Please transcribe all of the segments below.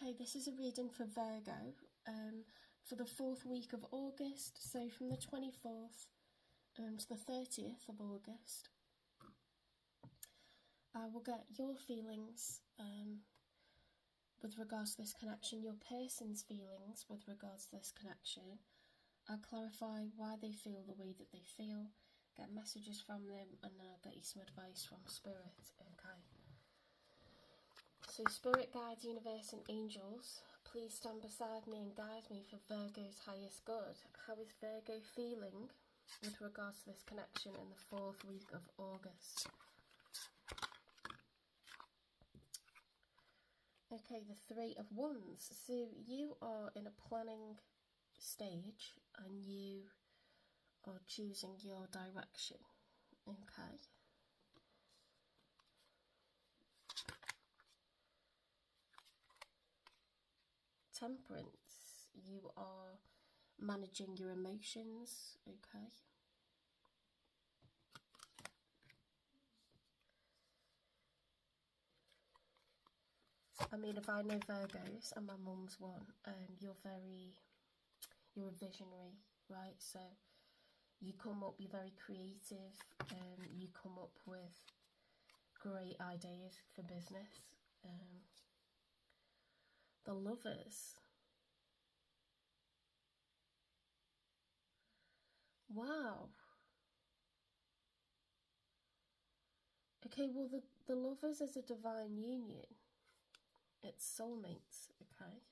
Okay, this is a reading for Virgo for the 4th week of August, so from the 24th to the 30th of August. I will get your feelings with regards to this connection, your person's feelings with regards to this connection. I'll clarify why they feel the way that they feel, get messages from them, and then I'll get you some advice from Spirit, okay? So Spirit, guides, universe and angels, please stand beside me and guide me for Virgo's highest good. How is Virgo feeling with regards to this connection in the 4th week of August? Okay, the 3 of Wands. So you are in a planning stage and you are choosing your direction, okay? Temperance, you are managing your emotions, okay? I mean, if I know Virgos, and my mum's one, you're a visionary, right? So you come up, you're very creative, you come up with great ideas for business. The Lovers. Wow. Okay, well, the Lovers is a divine union. It's soulmates, okay?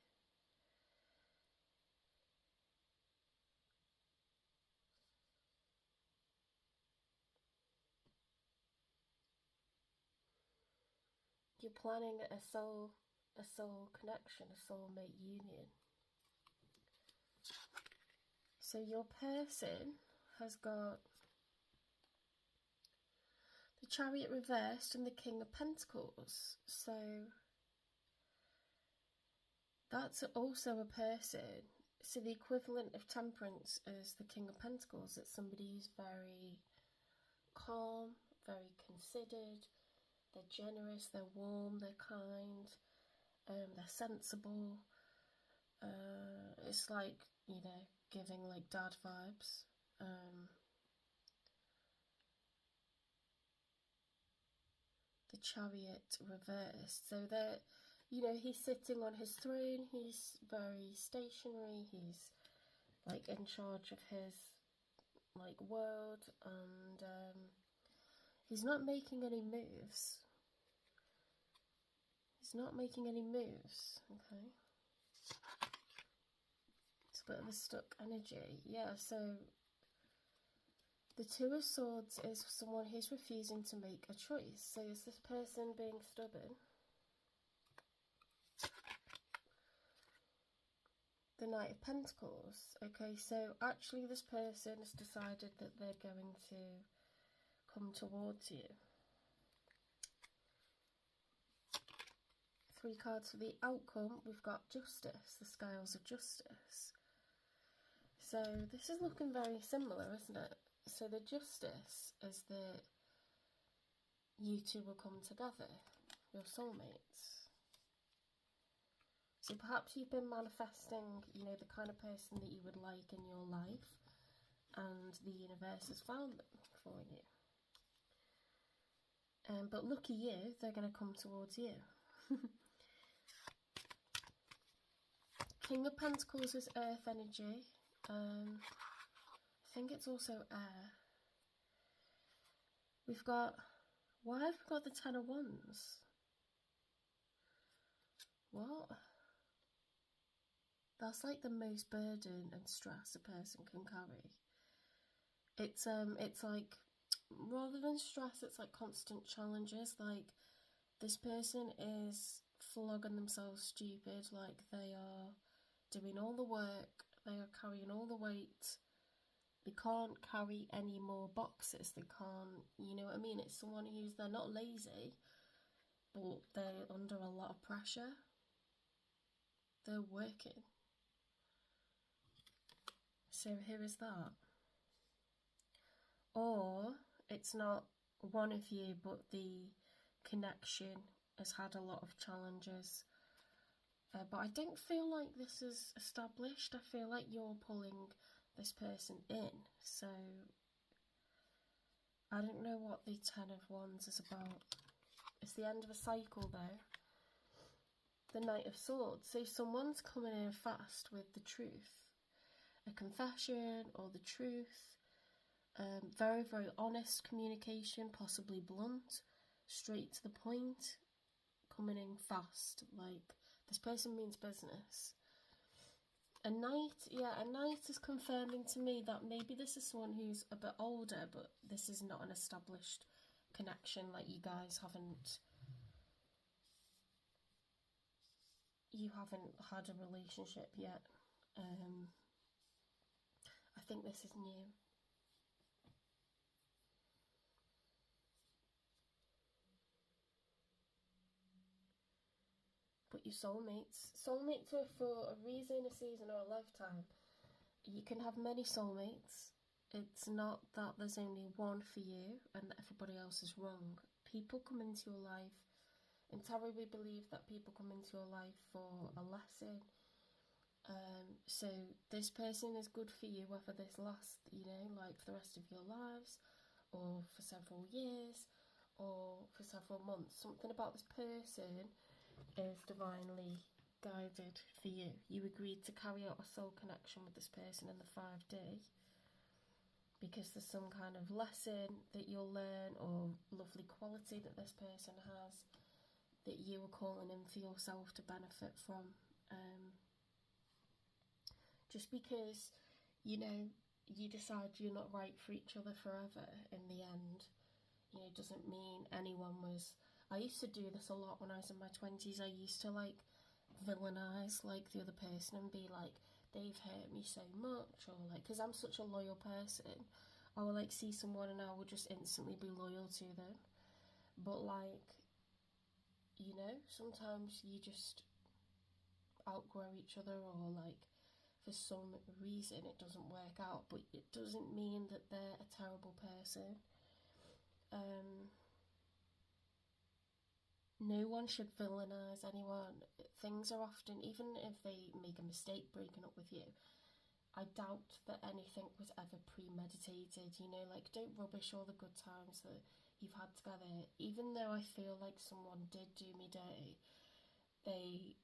You're planning a soul connection, a soulmate union. So your person has got the Chariot reversed and the King of Pentacles. So that's also a person. So the equivalent of Temperance is the King of Pentacles. It's somebody who's very calm, very considered, they're generous, they're warm, they're kind, they're sensible. It's like, you know, giving like dad vibes. The Chariot reversed. So that, you know, he's sitting on his throne, he's very stationary, he's like in charge of his like world, and he's not making any moves. He's not making any moves, okay? It's a bit of a stuck energy. Yeah, so the Two of Swords is someone who's refusing to make a choice. So is this person being stubborn? The Knight of Pentacles. Okay, so actually this person has decided that they're going to come towards you. 3 cards for the outcome. We've got Justice, the Scales of Justice. So this is looking very similar, isn't it? So the Justice is that you two will come together, your soulmates. So perhaps you've been manifesting, you know, the kind of person that you would like in your life, and the universe has found them for you. But lucky you, they're going to come towards you. King of Pentacles is earth energy. I think it's also air. We've got, why have we got the 10 of Wands? What? That's like the most burden and stress a person can carry. It's like, rather than stress, it's like constant challenges. Like, this person is flogging themselves stupid. Like, they are doing all the work, they are carrying all the weight. They can't carry any more boxes. They can't, you know what I mean? It's someone who's, they're not lazy, but they're under a lot of pressure. They're working. So here is that. Or it's not one of you, but the connection has had a lot of challenges. but I don't feel like this is established. I feel like you're pulling this person in. So I don't know what the Ten of Wands is about. It's the end of a cycle though. The Knight of Swords. So someone's coming in fast with the truth. A confession or the truth. Very, very honest communication, possibly blunt, straight to the point, coming in fast. Like, this person means business. A knight is confirming to me that maybe this is someone who's a bit older, but this is not an established connection. Like, you haven't had a relationship yet. I think this is new. But your soulmates are for a reason, a season, or a lifetime. You can have many soulmates. It's not that there's only one for you and that everybody else is wrong. People come into your life. In tarot, we believe that people come into your life for a lesson. So this person is good for you, whether this lasts, like for the rest of your lives, or for several years, or for several months. Something about this person is divinely guided for you. You agreed to carry out a soul connection with this person in the 5D because there's some kind of lesson that you'll learn or lovely quality that this person has that you were calling in for yourself to benefit from. Just because, you decide you're not right for each other forever in the end, doesn't mean anyone was... I used to do this a lot when I was in my 20s. I used to, villainise, the other person and be like, they've hurt me so much, or, because I'm such a loyal person, I will, see someone and I will just instantly be loyal to them. But, sometimes you just outgrow each other, or, for some reason it doesn't work out, but it doesn't mean that they're a terrible person. No one should villainise anyone. Things are often, even if they make a mistake breaking up with you, I doubt that anything was ever premeditated, don't rubbish all the good times that you've had together. Even though I feel like someone did do me dirty, they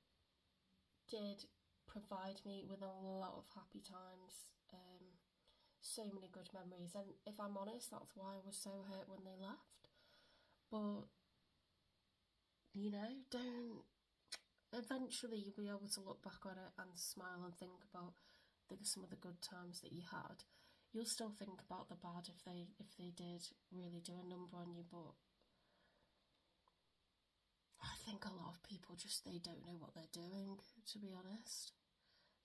did provide me with a lot of happy times, so many good memories, and if I'm honest, that's why I was so hurt when they left. But eventually you'll be able to look back on it and smile and think about some of the good times that you had. You'll still think about the bad if they did really do a number on you, but I think a lot of people they don't know what they're doing, to be honest.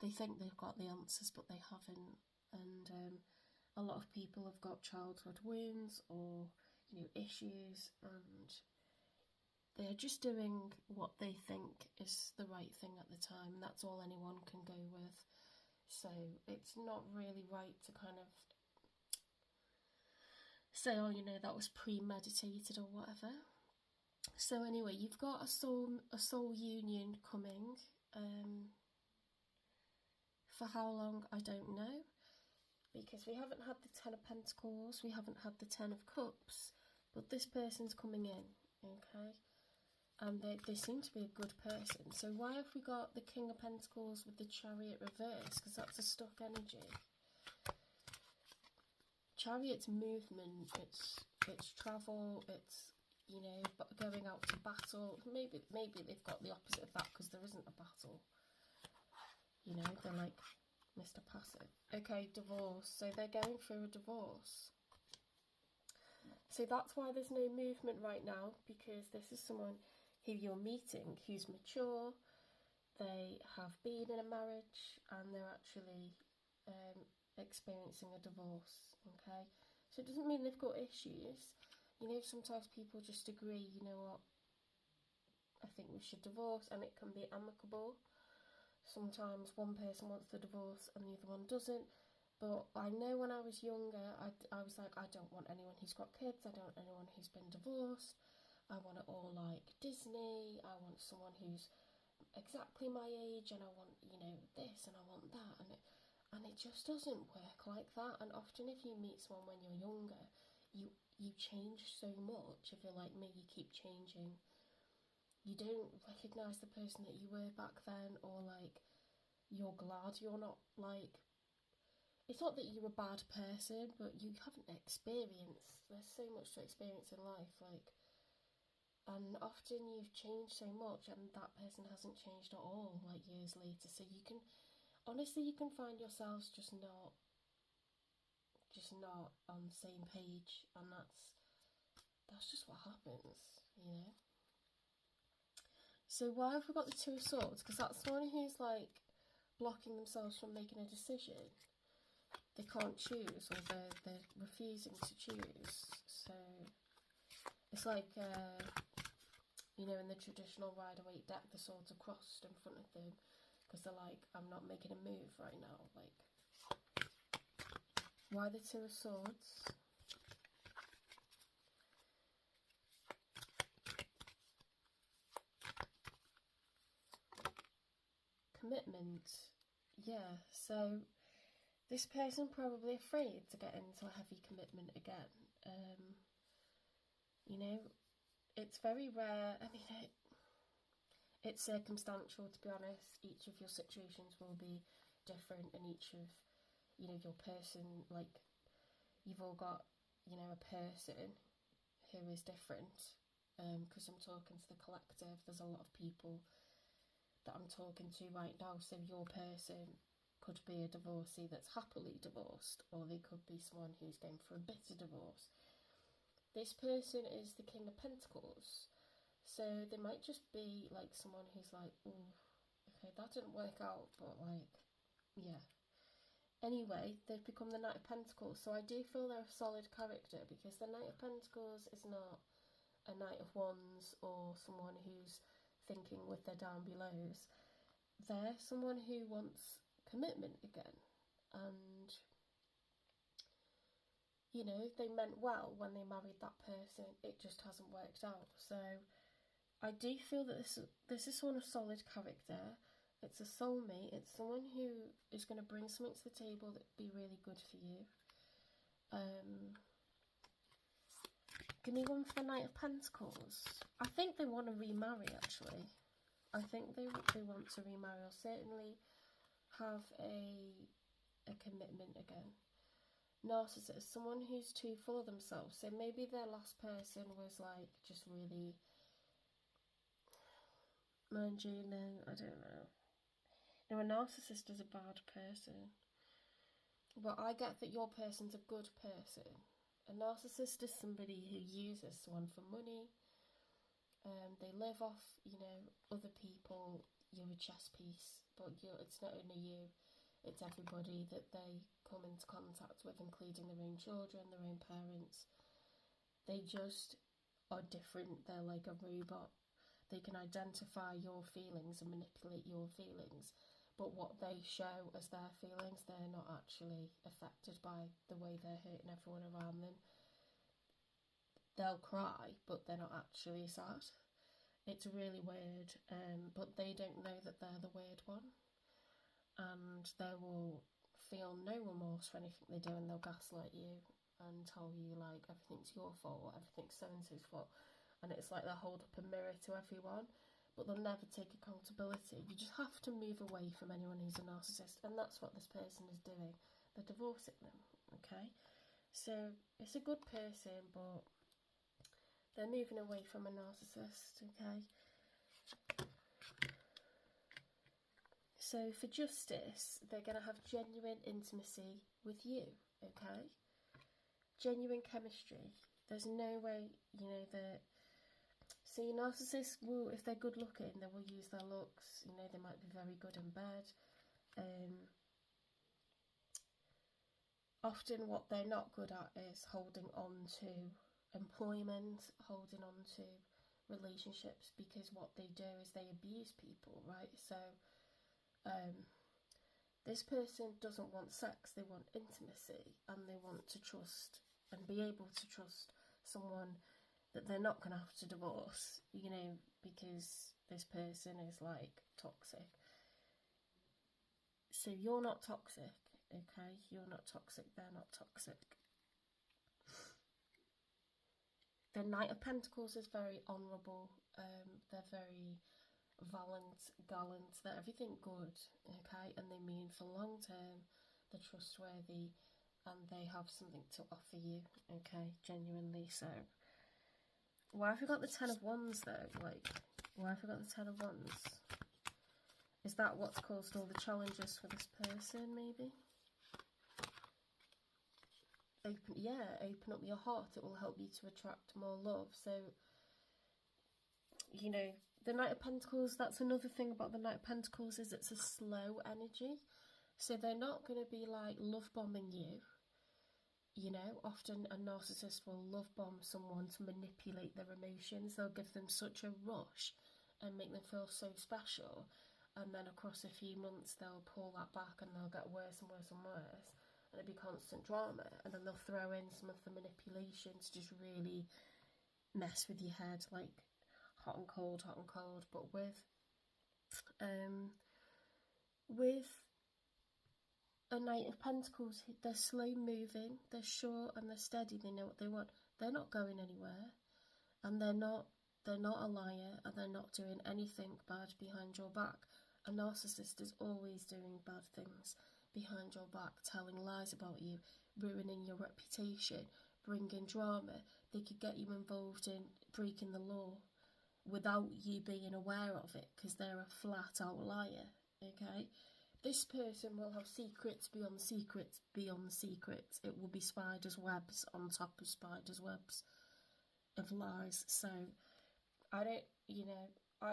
They think they've got the answers, but they haven't. And a lot of people have got childhood wounds or, issues, and they're just doing what they think is the right thing at the time, and that's all anyone can go with. So it's not really right to kind of say, oh, that was premeditated or whatever. So anyway, you've got a soul union coming. For how long, I don't know, because we haven't had the Ten of Pentacles, we haven't had the Ten of Cups, but this person's coming in, okay? And they seem to be a good person. So why have we got the King of Pentacles with the Chariot reverse? Because that's a stuck energy. Chariot's movement, it's travel, it's, going out to battle. Maybe they've got the opposite of that because there isn't a battle. They're like Mr. Passive. Okay, divorce. So they're going through a divorce. So that's why there's no movement right now, because this is someone who you're meeting who's mature. They have been in a marriage and they're actually experiencing a divorce. Okay, so it doesn't mean they've got issues. Sometimes people just agree, what, I think we should divorce, and it can be amicable. Sometimes one person wants the divorce and the other one doesn't. But I know when I was younger, I was like, I don't want anyone who's got kids, I don't want anyone who's been divorced, I want it all like Disney, I want someone who's exactly my age, and I want, this, and I want that, and it just doesn't work like that. And often, if you meet someone when you're younger, you change so much. If you're like me, you keep changing. You don't recognise the person that you were back then, or like you're glad you're not like. It's not that you're a bad person, but you haven't experienced. There's so much to experience in life, like. And often you've changed so much, and that person hasn't changed at all, like years later. So you can, honestly, you can find yourselves just not on the same page, and that's just what happens. So why have we got the Two of Swords? Because that's someone who's like blocking themselves from making a decision. They can't choose, or they're refusing to choose. So it's like in the traditional Rider-Waite deck, the swords are crossed in front of them because they're like, I'm not making a move right now. Like, why the Two of Swords? Commitment. Yeah, so this person probably afraid to get into a heavy commitment again. It's very rare. I mean, it's circumstantial, to be honest. Each of your situations will be different, and each of your person, like, you've all got a person who is different, because I'm talking to the collective. There's a lot of people that I'm talking to right now. So your person could be a divorcee that's happily divorced, or they could be someone who's going for a bitter divorce. This person is the King of Pentacles, so they might just be like someone who's like, oh, okay, that didn't work out, but like, yeah. Anyway, they've become the Knight of Pentacles, so I do feel they're a solid character, because the Knight of Pentacles is not a Knight of Wands or someone who's thinking with their down belows. They're someone who wants commitment again, and they meant well when they married that person. It just hasn't worked out. So I do feel that this is someone of solid character. It's a soulmate. It's someone who is going to bring something to the table that would be really good for you. Give me one for the Knight of Pentacles. I think they want to remarry, actually. I think they want to remarry, or certainly have a commitment again. Narcissist, someone who's too full of themselves. So maybe their last person was like just really, mind you, no, I don't know. No, a narcissist is a bad person. But I get that your person's a good person. A narcissist is somebody who uses someone for money. They live off, other people. You're a chess piece, but it's not only you. It's everybody that they come into contact with, including their own children, their own parents. They just are different. They're like a robot. They can identify your feelings and manipulate your feelings, but what they show as their feelings, they're not actually affected by the way they're hurting everyone around them. They'll cry, but they're not actually sad. It's really weird, but they don't know that they're the weird one. And they will feel no remorse for anything they do, and they'll gaslight you and tell you like everything's your fault, everything's so-and-so's fault, and it's like they'll hold up a mirror to everyone, but they'll never take accountability. You just have to move away from anyone who's a narcissist, and that's what this person is doing. They're divorcing them, okay? So it's a good person, but they're moving away from a narcissist, okay? So for justice, they're going to have genuine intimacy with you, okay? Genuine chemistry. There's no way, that... See, narcissists will, if they're good looking, they will use their looks. They might be very good in bed. Often what they're not good at is holding on to employment, holding on to relationships, because what they do is they abuse people, right? So this person doesn't want sex, they want intimacy, and they want to trust and be able to trust someone that they're not going to have to divorce, because this person is like toxic. So you're not toxic, okay? You're not toxic, they're not toxic. The Knight of Pentacles is very honourable. They're very gallant, they're everything good, okay? And they mean for long term, they're trustworthy, and they have something to offer you, okay? Genuinely so. Why have we got the Ten of Wands though? Like, why have we got the Ten of Wands? Is that what's caused all the challenges for this person, maybe? Open up your heart. It will help you to attract more love. So, you know, the Knight of Pentacles, that's another thing about the Knight of Pentacles, is it's a slow energy. So they're not going to be like love bombing you. You know, often a narcissist will love bomb someone to manipulate their emotions. They'll give them such a rush and make them feel so special. And then across a few months, they'll pull that back and they'll get worse and worse and worse. And it'll be constant drama. And then they'll throw in some of the manipulation to just really mess with your head, like hot and cold. But with a Knight of Pentacles, they're slow moving, they're sure and they're steady, they know what they want. They're not going anywhere, and they're not a liar, and they're not doing anything bad behind your back. A narcissist is always doing bad things behind your back, telling lies about you, ruining your reputation, bringing drama. They could get you involved in breaking the law without you being aware of it, because they're a flat out liar, okay? This person will have secrets beyond secrets beyond secrets. It will be spiders' webs on top of spiders' webs of lies. So I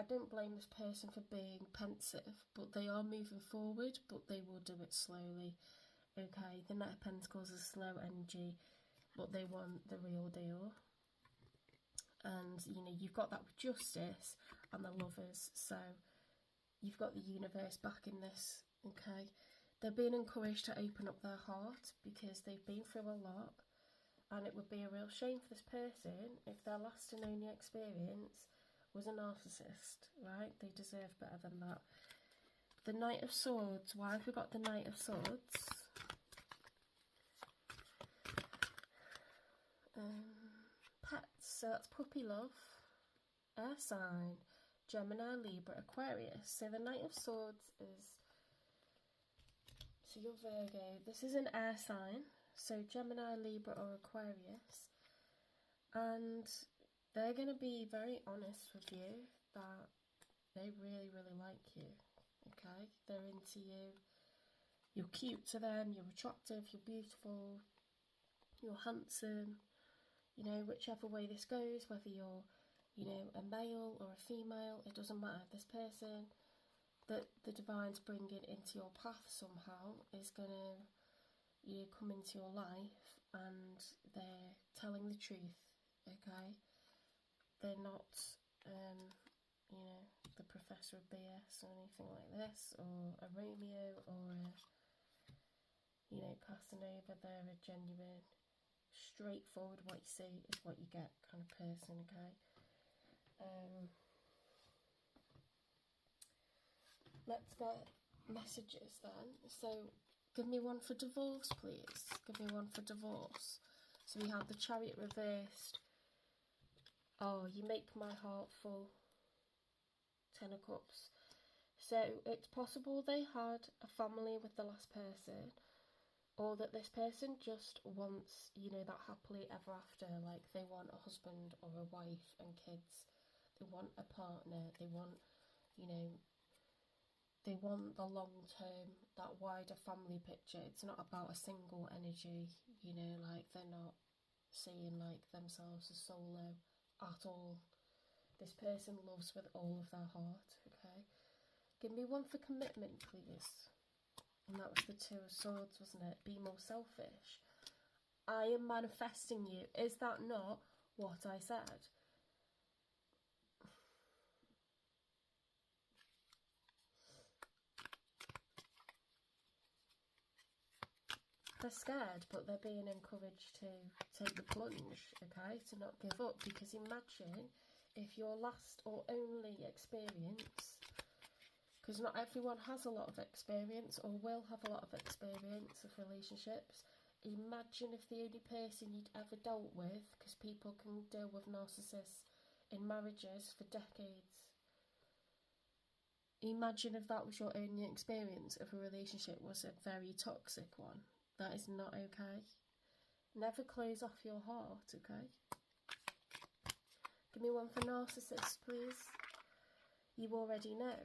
don't blame this person for being pensive, but they are moving forward, but they will do it slowly. Okay, the Knight of Pentacles is slow energy, but they want the real deal. And you know, you've got that with Justice and the Lovers, so you've got the universe backing this. Okay, they're being encouraged to open up their heart because they've been through a lot, and it would be a real shame for this person if their last and only experience was a narcissist, right? They deserve better than that. The Knight of Swords. Why have we got the Knight of Swords? Pets. So that's puppy love. Air sign. Gemini, Libra, Aquarius. So the Knight of Swords is... So you're Virgo. This is an air sign. So Gemini, Libra or Aquarius. And they're going to be very honest with you that they really, really like you. Okay? They're into you. You're cute to them. You're attractive. You're beautiful. You're handsome. You know, whichever way this goes, whether you're, you know, a male or a female, it doesn't matter. This person that the divine's bringing into your path somehow is going to, you know, come into your life, and they're telling the truth, okay? They're not, you know, the Professor of BS or anything like this, or a Romeo or a, you know, Casanova. They're a genuine, straightforward, what you see is what you get kind of person, okay? Let's get messages then. So give me one for divorce, please. Give me one for divorce. So we have the Chariot reversed. Oh, you make my heart full. 10 of Cups. So it's possible they had a family with the last person, or that this person just wants, you know, that happily ever after. Like they want a husband or a wife and kids. They want a partner. They want, you know, they want the long term, that wider family picture. It's not about a single energy, you know, like they're not seeing like themselves as solo at all. This person loves with all of their heart, okay? Give me one for commitment, please. And that was the Two of Swords, wasn't it? Be more selfish. I am manifesting you. Is that not what I said? They're scared, but they're being encouraged to take the plunge, okay? To not give up. Because imagine if your last or only experience because not everyone has a lot of experience or will have a lot of experience of relationships. Imagine if the only person you'd ever dealt with, because people can deal with narcissists in marriages for decades. Imagine if that was your only experience of a relationship was a very toxic one. That is not okay. Never close off your heart, okay? Give me one for narcissists, please. You already know.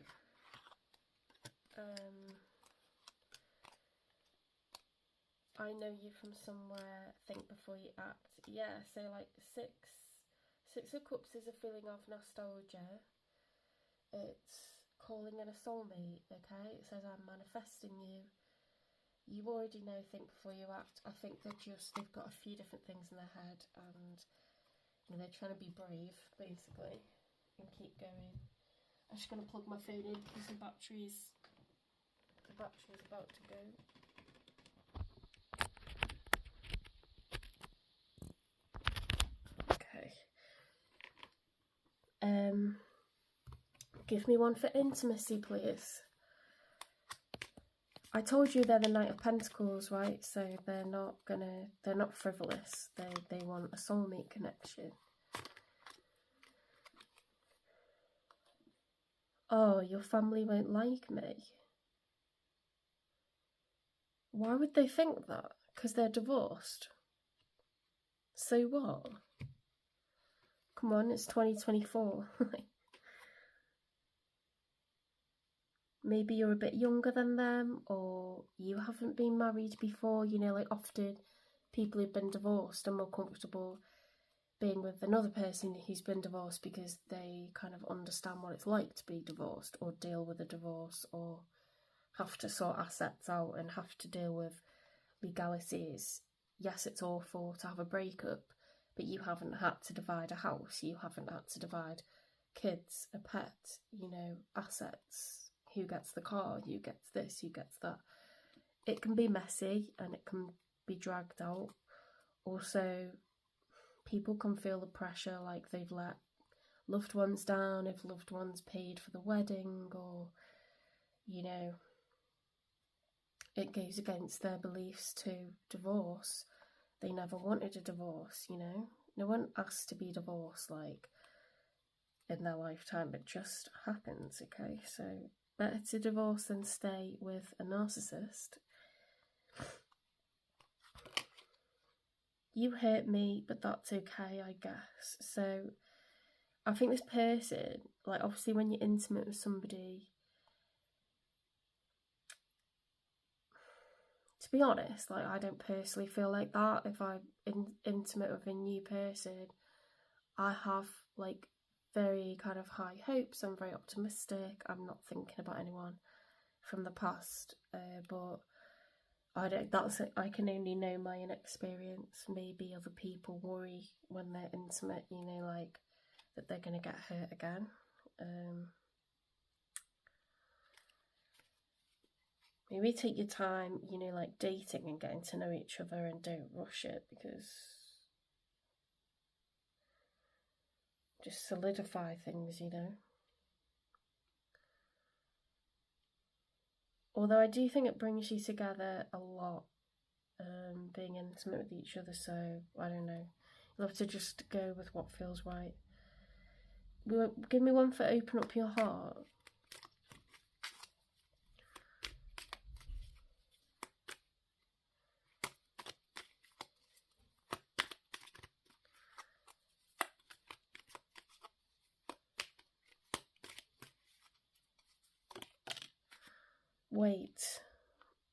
I know you from somewhere, think before you act. Yeah, so like Six of Cups is a feeling of nostalgia. It's calling in a soulmate, okay? It says I'm manifesting you. You already know, think before you act. I think they've got a few different things in their head, and they're trying to be brave, basically, and keep going. I'm just going to plug my phone in because the battery's about to go. Okay. Give me one for intimacy, please. I told you they're the Knight of Pentacles, right? So they're not frivolous. They want a soulmate connection. Oh, your family won't like me. Why would they think that? Because they're divorced. So what? Come on, it's 2024. Maybe you're a bit younger than them, or you haven't been married before. Like often people who've been divorced are more comfortable being with another person who's been divorced because they kind of understand what it's like to be divorced or deal with a divorce or have to sort assets out and have to deal with legalities. Yes, it's awful to have a breakup, but you haven't had to divide a house. You haven't had to divide kids, a pet, assets. Who gets the car? Who gets this? Who gets that? It can be messy and it can be dragged out. Also, people can feel the pressure, like they've let loved ones down, if loved ones paid for the wedding, or, it goes against their beliefs to divorce. They never wanted a divorce, No one asked to be divorced, like, in their lifetime. It just happens, okay? So, better to divorce than stay with a narcissist. You hurt me, but that's okay, I guess. So, I think this person, like, obviously when you're intimate with somebody, to be honest, like, I don't personally feel like that. If I'm intimate with a new person, I have, like, very kind of high hopes. I'm very optimistic. I'm not thinking about anyone from the past, but I can only know my inexperience. Maybe other people worry when they're intimate, like that they're going to get hurt again. Maybe take your time, like dating and getting to know each other, and don't rush it, because just solidify things, Although I do think it brings you together a lot, being intimate with each other, so I don't know. You'll have to just go with what feels right. Give me one for open up your heart. Wait.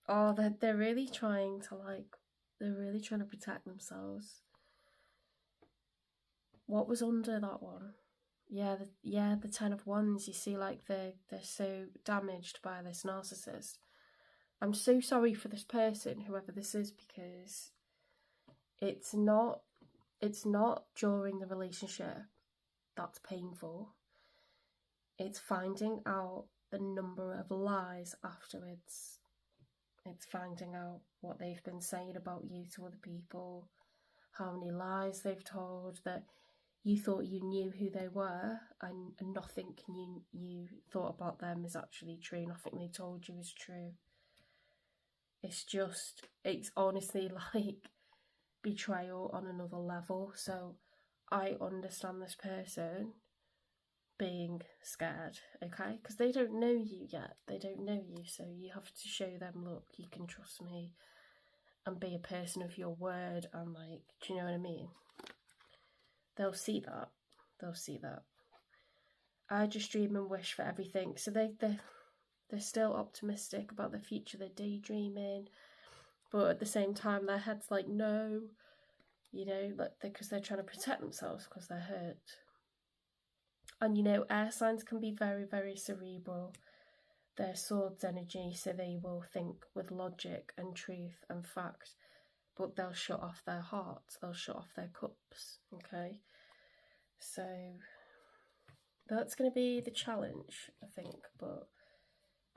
Oh, they're really trying to protect themselves. What was under that one? Yeah, the 10 of Wands. You see, like, they're so damaged by this narcissist. I'm so sorry for this person, whoever this is, because it's not during the relationship that's painful. It's finding out the number of lies afterwards. It's finding out what they've been saying about you to other people, how many lies they've told, that you thought you knew who they were, and nothing you thought about them is actually true. Nothing they told you is true. It's honestly like betrayal on another level. So I understand this person being scared, okay? Because they don't know you yet. They don't know you, so you have to show them, look, you can trust me, and be a person of your word, and like, do you know what I mean? They'll see that. They'll see that. I just dream and wish for everything. So they're still optimistic about the future. They're daydreaming, but at the same time, their head's like, no, you know, like because they're trying to protect themselves because they're hurt. And you know, air signs can be very, very cerebral. They're swords energy, so they will think with logic and truth and fact, but they'll shut off their hearts, they'll shut off their cups, okay? So that's going to be the challenge, I think, but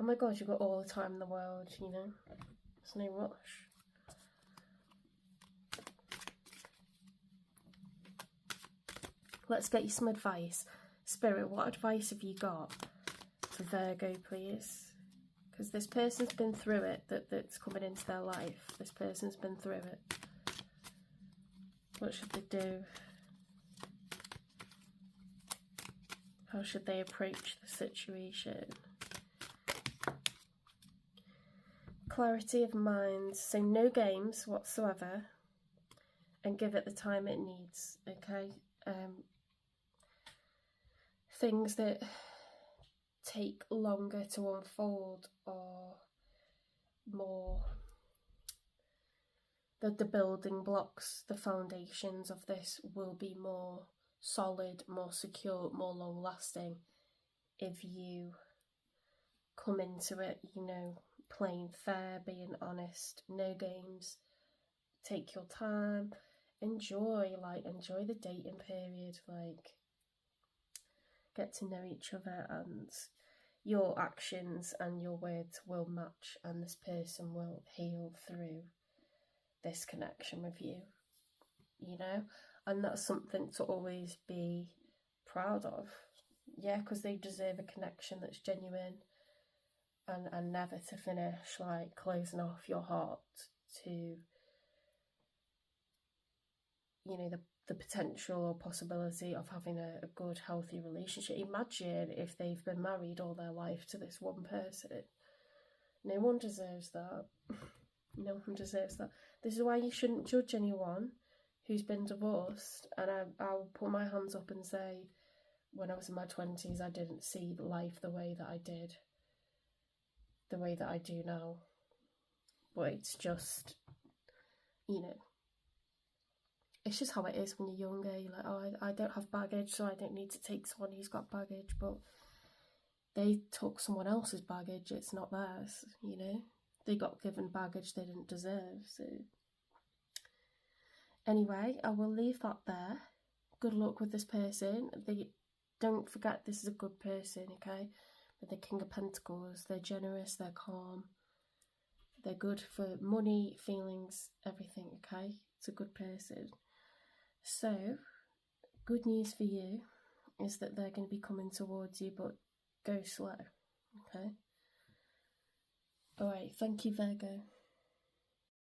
oh my god, you've got all the time in the world, you know? There's no rush. Let's get you some advice. Spirit, what advice have you got for Virgo, please? Because this person's been through it, that's coming into their life. This person's been through it. What should they do? How should they approach the situation? Clarity of mind. So no games whatsoever. And give it the time it needs, okay? Things that take longer to unfold or more the building blocks, the foundations of this will be more solid, more secure, more long lasting if you come into it, you know, playing fair, being honest, no games, take your time, enjoy the dating period, like get to know each other, and your actions and your words will match, and this person will heal through this connection with you, you know, and that's something to always be proud of, yeah, because they deserve a connection that's genuine, and never to finish like closing off your heart to, you know, the potential or possibility of having a good, healthy relationship. Imagine if they've been married all their life to this one person. No one deserves that. No one deserves that. This is why you shouldn't judge anyone who's been divorced. And I'll put my hands up and say, when I was in my 20s, I didn't see life the way that I did, the way that I do now. But it's just, you know, it's just how it is when you're younger. You're like, oh, I don't have baggage, so I don't need to take someone who's got baggage. But they took someone else's baggage. It's not theirs, you know. They got given baggage they didn't deserve. So anyway, I will leave that there. Good luck with this person. Don't forget this is a good person, okay? With the King of Pentacles, they're generous, they're calm, they're good for money, feelings, everything, okay? It's a good person. So, good news for you is that they're going to be coming towards you, but go slow, okay? Alright, thank you, Virgo.